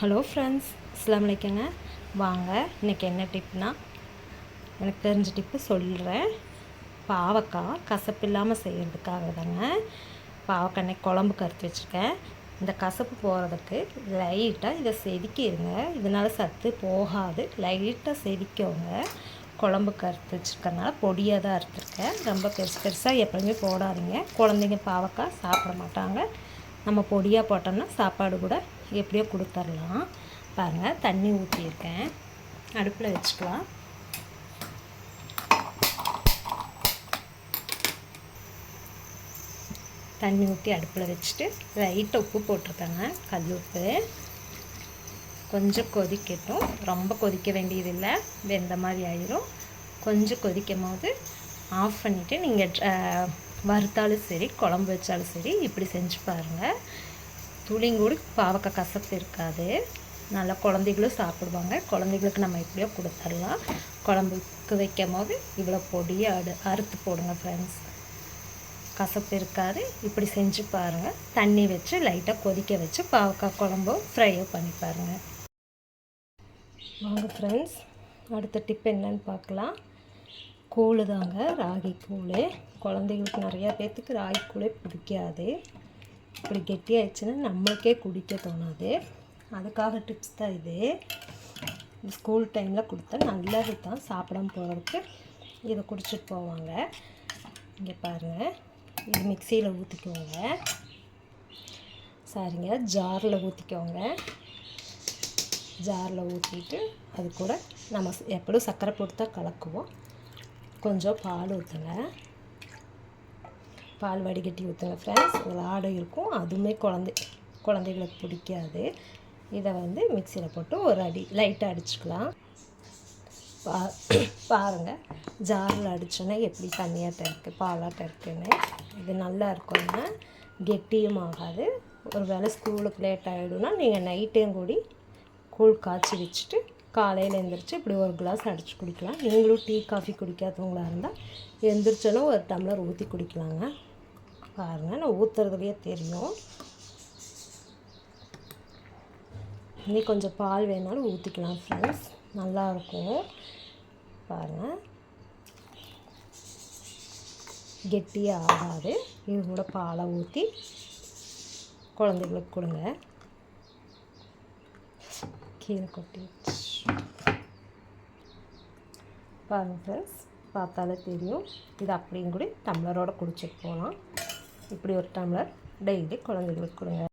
Hello friends, அஸ்ஸலாமு அலைக்குங்க. வாங்க இன்றைக்கி என்ன டிப்னா, எனக்கு தெரிஞ்ச டிப்பு சொல்கிறேன். பாவக்காய் கசப்பு இல்லாமல் செய்கிறதுக்காக தாங்க. பாவக்காய் இன்னைக்கு குழம்புக்கு அறுத்து வச்சுருக்கேன். இந்த கசப்பு போகிறதுக்கு லைட்டாக இதை செதுக்கிடுங்க. இதனால் சத்து போகாது. லைட்டாக செதுக்கோங்க. குழம்புக்கு அறுத்து வச்சுருக்கறனால பொடியாக தான் அறுத்துருக்கேன். ரொம்ப பெருசாக எப்போயுமே போடாதீங்க. குழந்தைங்க பாவக்காய் சாப்பிட மாட்டாங்க. நம்ம பொடியாக போட்டோம்னா சாப்பாடு கூட எப்படியோ கொடுத்துர்லாம். பாருங்கள், தண்ணி ஊற்றியிருக்கேன். அடுப்பில் வச்சுக்கலாம். தண்ணி ஊற்றி அடுப்பில் வச்சுட்டு லைட்டாக உப்பு போட்டிருக்கேங்க, கல் உப்பு. கொஞ்சம் கொதிக்கட்டும். ரொம்ப கொதிக்க வேண்டியதில்லை, வெந்த மாதிரி ஆயிரும். கொஞ்சம் கொதிக்கும் போது ஆஃப் பண்ணிவிட்டு நீங்கள் வறுத்தாலும் சரி குழம்பு வச்சாலும் சரி இப்படி செஞ்சு பாருங்கள். துளிங்கூடி பாவக்காய் கசப்பு இருக்காது. நல்லா குழந்தைகளும் சாப்பிடுவாங்க. குழந்தைகளுக்கு நம்ம எப்படியோ கொடுத்துடலாம். குழம்புக்கு வைக்கும் போது இவ்வளோ பொடியாக அறுத்து போடுங்க ஃப்ரெண்ட்ஸ். கசப்பு இருக்காது. இப்படி செஞ்சு பாருங்கள். தண்ணி வச்சு லைட்டாக கொதிக்க வச்சு பாவக்காய் குழம்பு ஃப்ரையோ பண்ணி பாருங்கள். வாங்க ஃப்ரெண்ட்ஸ், அடுத்த டிப் என்னன்னு பார்க்கலாம். கூழ் தாங்க, ராகி கூழ். குழந்தைங்களுக்கு நிறையா பேர்த்துக்கு ராகி கூழே பிடிக்காது. இப்படி கெட்டியாகிடுச்சுன்னா நம்மளுக்கே குடிக்க தோணாது. அதுக்காக டிப்ஸ் தான் இது. ஸ்கூல் டைமில் கொடுத்தா நல்லது தான். சாப்பிடாம போகிறதுக்கு இதை குடிச்சிட்டு போவாங்க. இங்கே பாருங்கள், இது மிக்சியில் ஊற்றிக்கோங்க. சரிங்க, ஜாரில் ஊற்றிக்கோங்க. ஜாரில் ஊற்றிட்டு அது கூட நம்ம எப்படியும் சர்க்கரை போட்டு தான் கலக்குவோம். கொஞ்சம் பால் ஊற்றுங்க. பால் வடிகட்டி ஊற்றுங்க ஃப்ரெண்ட்ஸ். இதில் ஆடை இருக்கும், அதுவுமே குழந்தைகளுக்கு பிடிக்காது. இதை மிக்சியில் போட்டு ஒரு அடி லைட்டாக அடிச்சுக்கலாம். பாருங்கள், ஜாரில் அடித்தோன்னே எப்படி தண்ணியாட்டம் இருக்குது, பாலாட்டம் இருக்குதுன்னு. இது நல்லா இருக்குங்க, கெட்டியும் ஆகாது. ஒரு வேளை ஸ்கூலுக்கு லேட் ஆகிடும்னா நீங்கள் நைட்டையும் கூடி கூழ் காய்ச்சி வச்சுட்டு காலையில் எழுந்திரிச்சு இப்படி ஒரு கிளாஸ் அடித்து குடிக்கலாம். நீங்களும் டீ காஃபி குடிக்காதவங்களாக இருந்தால் எழுந்திரிச்சோன்னா ஒரு டம்ளர் ஊற்றி குடிக்கலாங்க. பாருங்கள், நான் ஊற்றுறதுலையே தெரியும். இன்னும் கொஞ்சம் பால் வேணாலும் ஊற்றிக்கலாம் ஃப்ரெண்ட்ஸ், நல்லாயிருக்கும். பாருங்கள், கெட்டியாக ஆகாது. இது கூட பாலை ஊற்றி குழந்தைகளுக்கு கொடுங்க. கீழே கொட்டி பாருங்கள் ஃப்ரெண்ட்ஸ், பார்த்தாலே தெரியும். இது அப்படியும் கூட டம்ளரோடு குடிச்சிட்டு போகலாம். இப்படி ஒரு டம்ளர் டெய்லி குழந்தைகளுக்கு கொடுங்க.